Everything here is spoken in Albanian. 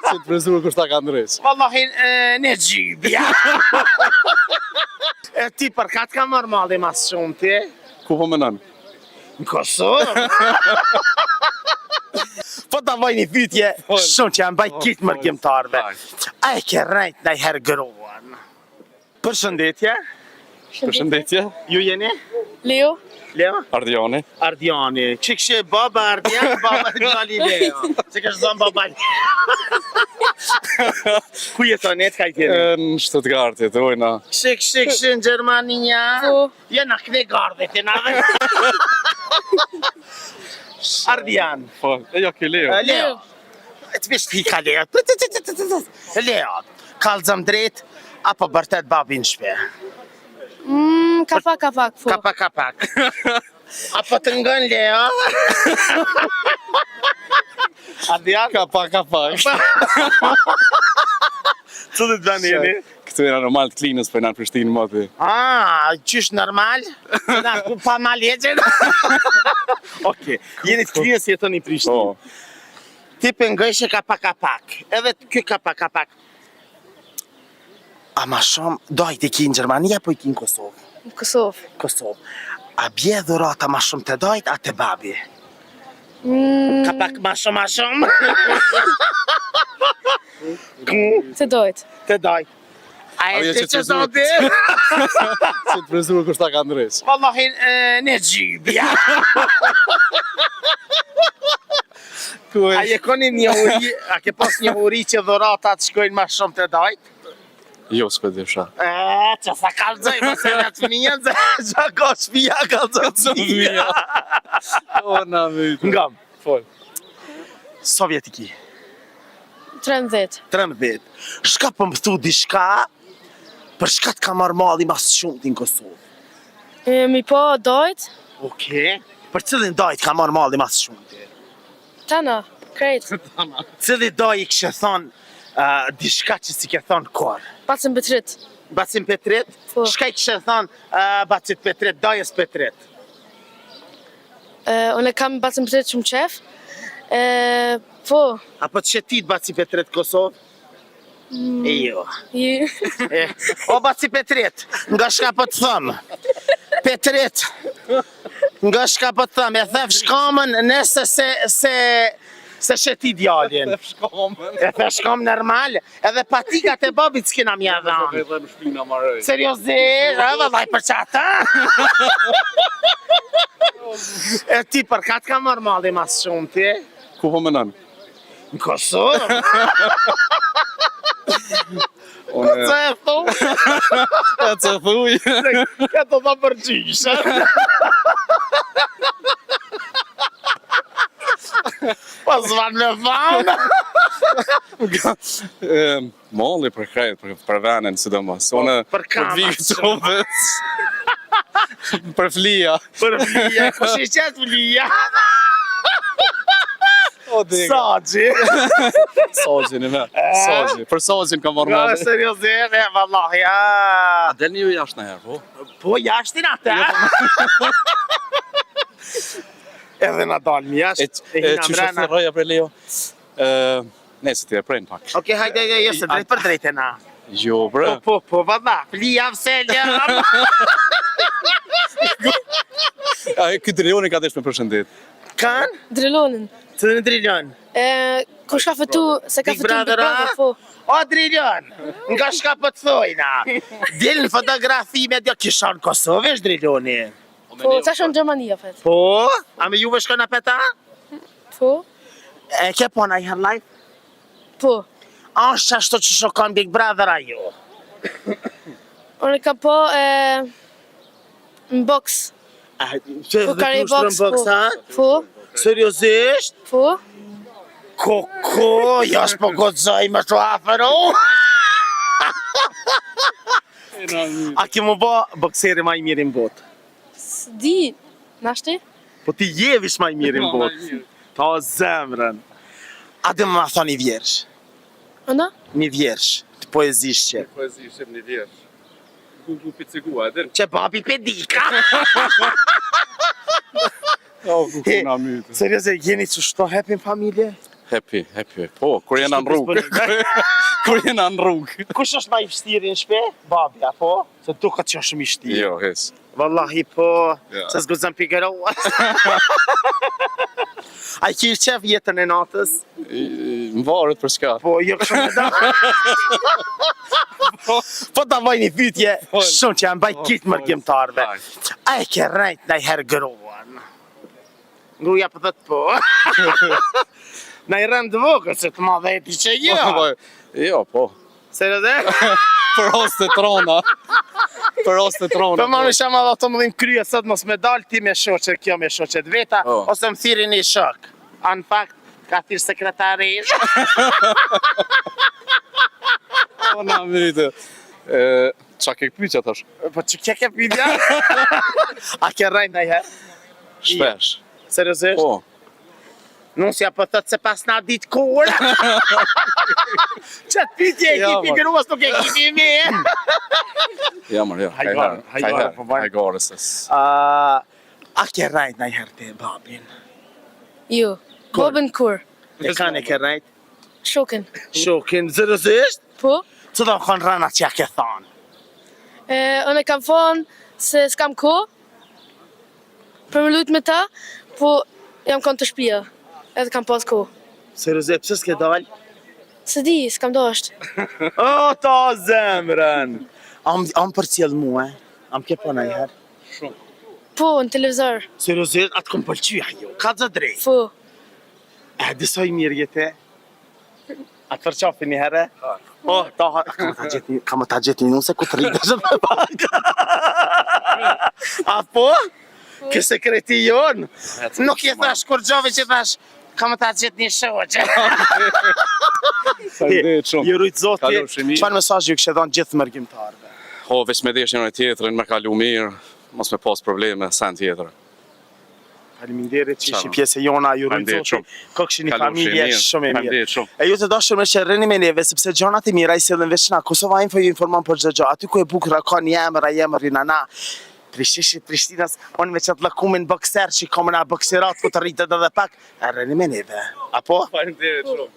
Si të prezurë kështë ta ka ndrejsh? Wallahi në gjybja. E ti për katë ka marrë malli mas shumë ti? Ku po menon? Në Kosovë? Po ta vaj një pyetje shumë që janë baj kitë mërgjimtarve. A e ke rejt në herë gruan? Përshëndetje. Përshëndetje. Ju jeni? Leo, Leo? Ardioni. Ardiani. Që kështë baba Ardian, baba Gjali Leo. Që kështë zonë baba Ku jetonet ka i tjeni? Në Shtëtgartit, ojna. Kështë në Gjermania? Po. Jena këne gardit e nave. Ardian. Po, e jo ke Leo. Leo. Të bisht hika Leo. Leo. Kalzëm drejt, apo bërtet babin shpe? kapak, po. Kapak. Apo të ngon Leo? Ardian? Kapak. Cëllë të banë jeni? Këtu e normal të klinës për në Prishtinë moti. Qysh normal? Pa mal jeqen? Okej, jeni të klinës jetën i Prishtinë. Po. Ti pëngëshe kapak. Edhe kjo kapak. A ma shumë, dojt e ki në Gjermani apo i ki në Kosovë? Në Kosovë. Kosovë. A bje dhurata ma shumë të dojt, a të babi? Kapak ma shumë? Të dojt. Të dojt. A e të që zoti? Si të prezurë kështë ta ka ndrejsh? Wallahi në gjybja. A je koni një uri, a ke pas një uri që dhurata të shkojnë ma shumë të dojt? Jo, s'ko dhe fsha. Që sa kalzoj, mëse në të fëmijën, që ka shpija kalzoj të fëmija. O, na mytë. Ngam, Fol. Sovjetiki, 13. 13. Shka për më thu di shka, për shka të ka marrë malli mas shumë t'in Kosovë? Mi po dojt, Okej. Për cilin dojt ka marrë malli mas shumë ti? tana, krejt, Cili doj i kështë thonë, di shka që si ke thonë kor? Bacën Betrit. Bacin Petrit? Po. Shka i kështë thonë Bacit Petrit, dojës Petrit? Unë kam Bacën Betrit shumë qef. Po, Apo të shetit Bacit Petrit Kosovë? E jo. O Baci Petrit, nga shka po të thëmë? Petrit, nga shka po të thëmë, e thef shkamën nëse se sheti djallin. E thef shkamë normal, edhe patikat e babit s'kina mja dhamë. Edhe në shpina maroj. Seriozisht, edhe vaj për qata. E ti për katë ka marrë malli mas shumë ti? Ku po menon? Në Kosovë? Unë E thu? e të thuj. Ja të dha përgjyshe. Pas van me fanë. Molli për krejt, për venen, sidomos. Unë për kamat, Vitovës. Për flija. Për flija, kush i qëtë flija? O, diga. Saxhi. Saxhin e me. Saxhin. Për saxhin ka marrë Nga malli. seriozisht, vallahi, A del një jashtë në herë, po? Po jashtin atë? Edhe na dal mi jashtë, e hina Që mrena. shë roja për Leo? Nese ti e prejnë pak. Okej, hajde, jo se drejt për drejt e na. Jo, bre. Po, valla, flija vselja. Këtë drioni ka desh me përshëndet. Kan? Drilonin. Të në drilion. Kur shka fëtu, se ka Big fëtu në Brother, Big Brother, po. O drilion, nga shka po të thojna. Dilën fotografi me djo, kisha në Kosovë është drilioni. Po, qa shë në Gjermania, fet. Po, a me juve shkona peta? Po, E ke pona i her live? po. A është ashtu që shokon Big Brother a ju? Unë kam po në box. Që Po, kare i box, po. Po, Seriozisht? po. Koko, jash po godzoj më të afer, A ke mu bo bokseri ma i mirë në botë? Di, nashti? Po ti jevish ma i mirë në botë. Ta zemrën. A dhe më ma thoni vjersh? Ana? Një vjersh, të poezisht që. Poezi shem një vjersh. Ku picigua, edhe. Që babi pedika. O, ku na mytë. Seriose, jeni që shto hepin familje? Happy. Po, kur jena në rrugë. Kur jena në rrugë. Kush është ma i vështirë në shpe? Babi, apo? Se duket që është shumë i vështirë. Jo, hes. Wallahi po, Ja. se s'guzëm pigaroa. A i kirë qef jetën e natës? Më varet për s'ka. Po, jo kështë me da. Po ta vaj një pytje, shumë që janë baj kitë mërgjimtarve. A e ke rejt në i herë gruan? Gruja për thët po. Në i rëndë vogër, se të madhe e ti që jo. Jo, po. Se në dhe? Për hoste trona. Për hoste trona. Për ma në shama dhe të më dhim krye sot mos me dalë ti me shoqe, kjo me shoqet veta, ose më thiri një shok. A në fakt, ka thirë sekretarish. Po, na mirite. Qa ke pyqja tash? Po që kje ke pytja? A ke rejt në i herë? Shpesh. Seriosisht? Po. Nusja po thët se pas na ditë kur. Qatë pytje e kipi gruas nuk e kipi mi. Ja, mërë, jo. Hajgare, ses. A ke rejt në i herë të babin? Jo. Babën kur? E kanë e ke rejt? Shokin. Shokin, seriosisht? Po? Që do konë rana që ja ke thonë? Unë e kam thonë se s'kam ko për me lujt me ta, po jam konë të shpia. Edhe kam pas ko. Seriosisht, pëse s'ke dalë? Se di, s'kam dasht. O, ta zemrën! Am për cilë mu, Am ke po në i herë? Po, në televizor. Seriosisht, atë kom pëlqyja jo, ka të drejt. Po. Disoj mirë jetë. Atë për qafi një herë? Po, ta kam ta gjeti një se ku të rritë shumë të baka. A po? Kë sekreti jonë? Nuk je thash kur gjovi që thash, kam ta gjeti një shoqe. Ju rujtë zoti, çfarë mesazhi ju kështë dhënë gjithë mërgjimtarëve? O, veç me desh njëri tjetrin, me kalu mirë, mos me pas probleme, sen tjetër. Faleminderit që ishi pjesë e jona, ju rujtë zoti, kokëshin një familje shumë e mirë. E ju të dashur me që rrini me neve, sepse gjonat e mira i sillin veç na. Kosova Info ju informon për çdo gjë. Aty ku e bukur ka një emër, ai emri nana. Prishtinas, unë me qatë lëkumin bokser që i komën a bokserat ku të rritet edhe pak, rrini me neve. Apo? Faleminderit shumë.